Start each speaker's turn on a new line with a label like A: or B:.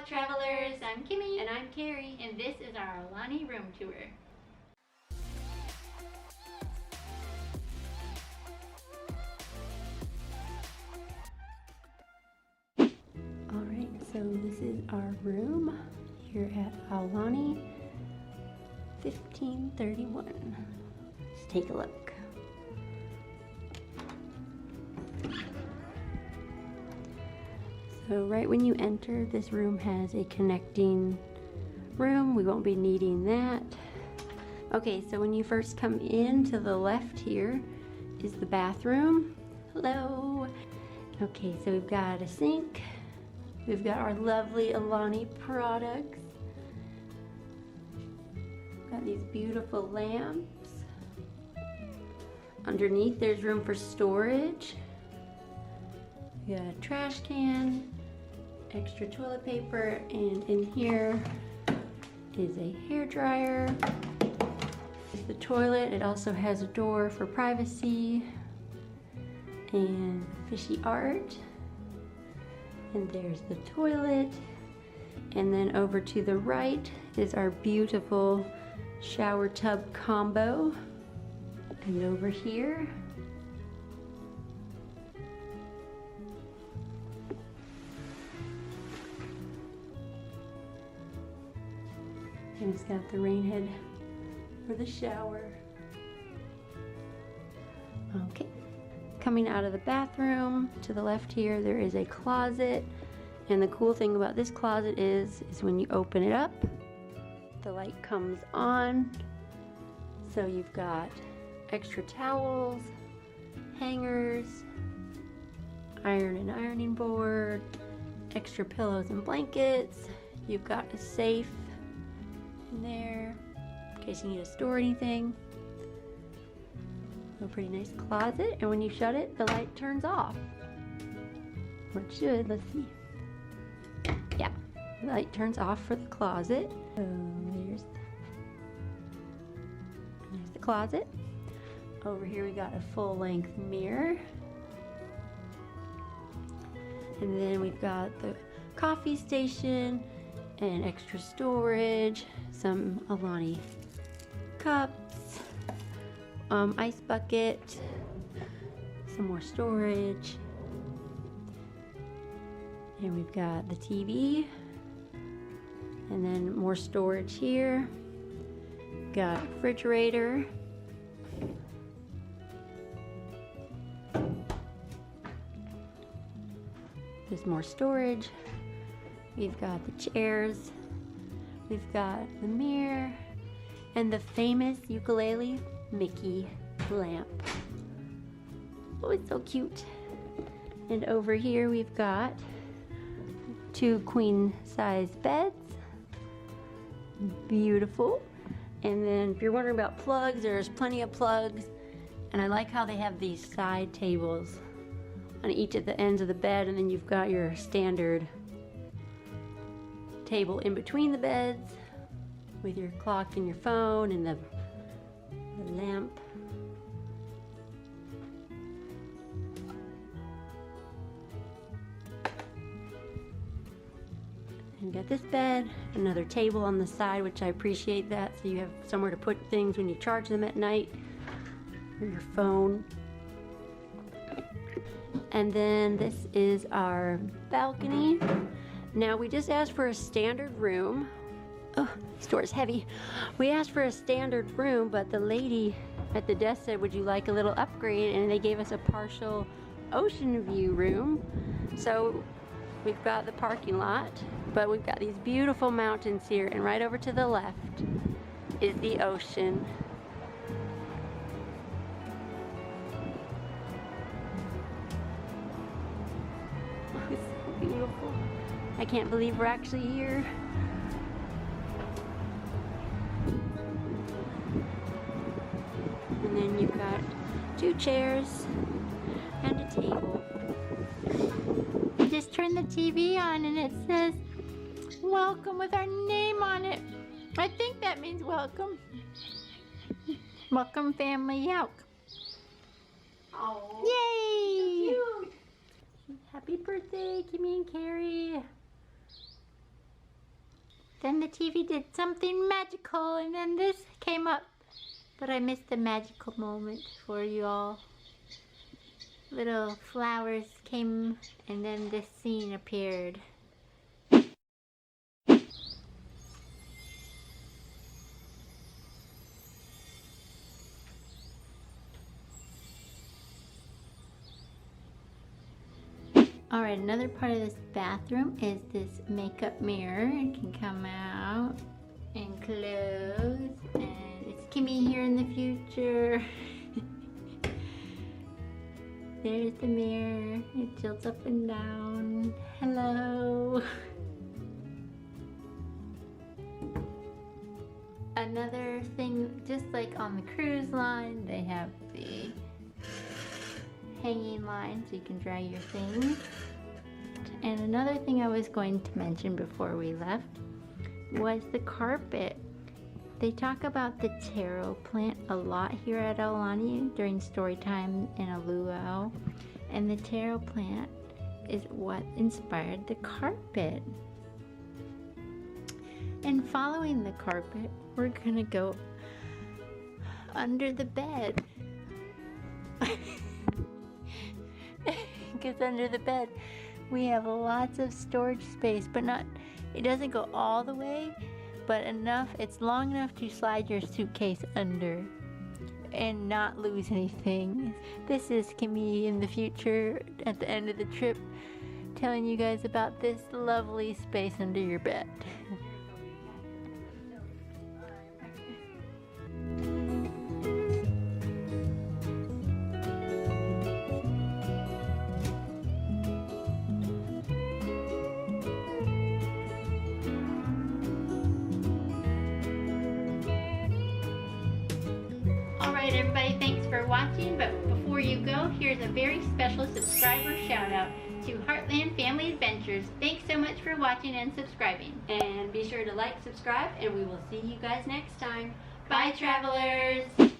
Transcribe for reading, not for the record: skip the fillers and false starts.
A: Aloha travelers, I'm Kimi
B: And I'm Kari.
A: and this is our Aulani room tour.
B: Alright, so this is our room here at Aulani 1531. Let's take a look. So right when you enter, this room has a connecting room. We won't be needing that. Okay, so when you first come in, to the left here is the bathroom. Hello. Okay, so we've got a sink. We've got our lovely Aulani products. Got these beautiful lamps. Underneath there's room for storage. We got a trash can, extra toilet paper, and in here is a hair dryer. There's the toilet. It also has a door for privacy and fishy art. And there's the toilet. And then over to the right is our beautiful shower tub combo. And over here, and it's got the rain head for the shower. Okay. Coming out of the bathroom, to the left here, there is a closet. And the cool thing about this closet is when you open it up, the light comes on. So you've got extra towels, hangers, iron and ironing board, extra pillows and blankets. You've got a safe in there in case you need to store anything. A pretty nice closet, and when you shut it, the light turns off. Or it should. Let's see. Yeah, the light turns off for the closet. So there's the closet. Over here we got a full-length mirror. And then we've got the coffee station and extra storage, some Aulani cups, ice bucket, some more storage, and we've got the TV, and then more storage here. We've got a refrigerator, there's more storage. We've got the chairs, we've got the mirror, and the famous ukulele Mickey lamp. Oh, it's so cute. And over here we've got 2 queen size beds. Beautiful. And then if you're wondering about plugs, there's plenty of plugs. And I like how they have these side tables on each of the ends of the bed, and then you've got your standard table in between the beds with your clock and your phone and the lamp. And you got this bed, another table on the side, which I appreciate that, so you have somewhere to put things when you charge them at night, or your phone. And then this is our balcony. Now we just asked for a standard room. Oh, this door is heavy. We asked for a standard room, but the lady at the desk said, would you like a little upgrade? And they gave us a partial ocean view room. So we've got the parking lot, but we've got these beautiful mountains here, and right over to the left is the ocean. Oh, it's so beautiful. I can't believe we're actually here. And then you've got 2 chairs and a table.
A: I just turned the TV on and it says welcome with our name on it. I think that means welcome. Welcome family Yauk.
B: Oh,
A: Yay!
B: so cute. Happy birthday, Kimi and Kari.
A: Then the TV did something magical, and then this came up. But I missed the magical moment for you all. Little flowers came, and then this scene appeared. Alright, another part of this bathroom is this makeup mirror. It can come out and close, and it's Kimi here in the future. There's the mirror. It tilts up and down. Hello. Another thing, just like on the cruise line, they have the hanging line so you can dry your things. And another thing I was going to mention before we left was the carpet. They talk about the taro plant a lot here at Aulani during story time in a luau, and the taro plant is what inspired the carpet. And following the carpet, we're gonna go under the bed. Because under the bed we have lots of storage space, but not, it doesn't go all the way, but enough, it's long enough to slide your suitcase under and not lose anything. This is Kimi in the future at the end of the trip, telling you guys about this lovely space under your bed. Alright everybody, thanks for watching, but before you go, here's a very special subscriber shout out to Heartland Family Adventures. Thanks so much for watching and subscribing.
B: And be sure to like, subscribe, and we will see you guys next time.
A: Bye travelers!